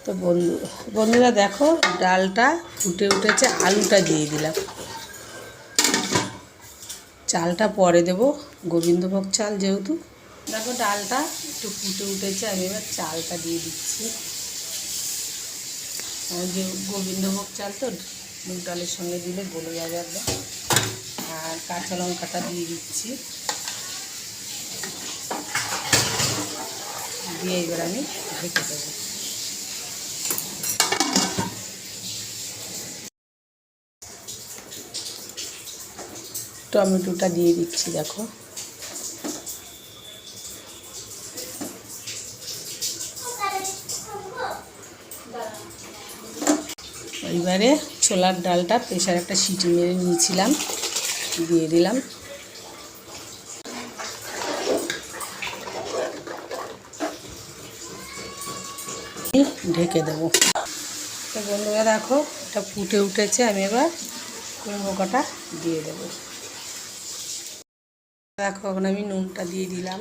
তো বন্ধুরা দেখো ডালটা ফুটে উঠেছে, আলুটা দিয়ে দিলাম। চালটা পরে দেব, গোবিন্দভোগ চাল যেহেতু। দেখো ডালটা একটু ফুটে উঠেছে, আমি এবার চালটা দিয়ে দিচ্ছি। যে গোবিন্দভোগ চাল তো মুগ ডালের সঙ্গে দিলে গলে যাবে একদম। আর কাঁচা লঙ্কাটা দিয়ে দিচ্ছি, দিয়ে এবার আমি ঢেকে দেবো। টমেটোটা দিয়ে দিচ্ছি দেখো। এবারে ছোলার ডালটা প্রেসার একটা সিটি মেরে নিয়েছিলাম, দিয়ে দিলাম। ঢেকে দেবো। তো বন্ধুরা দেখো এটা ফুটে উঠেছে, আমি এবার কুমড়ো কাটা দিয়ে দেবো। দেখো এখন আমি নুনটা দিয়ে দিলাম,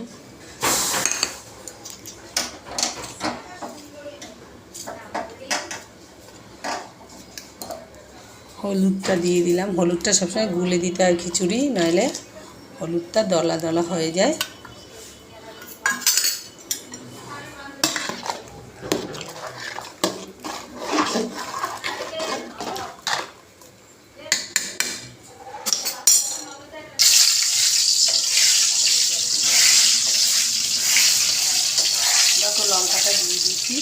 হলুদটা দিয়ে দিলাম। হলুদটা সবসময় গুলে দিতে হয় খিচুড়ি, নাহলে হলুদটা দলা দলা হয়ে যায়। দেখো লঙ্কাটা দিয়ে দিচ্ছি,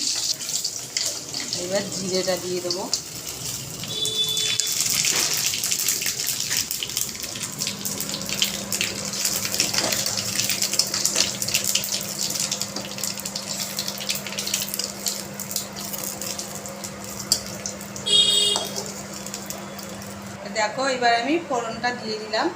এবার জিরেটা দিয়ে দেবো। দেখো এবার আমি ফোড়নটা দিয়ে দিলাম।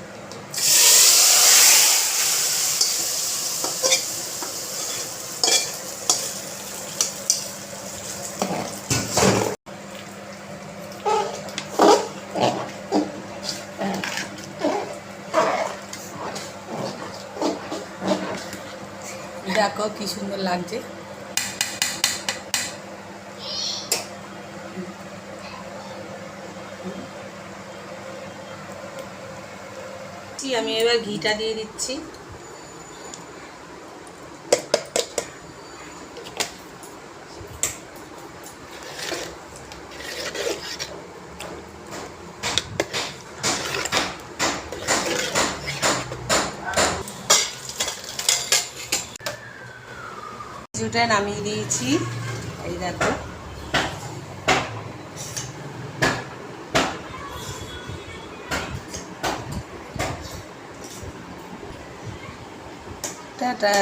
দেখো কি সুন্দর লাগছে। আমি এবার ঘিটা দিয়ে দিচ্ছি। কিছুটা নামিয়ে দিয়েছি, এই দেখো। টাটা।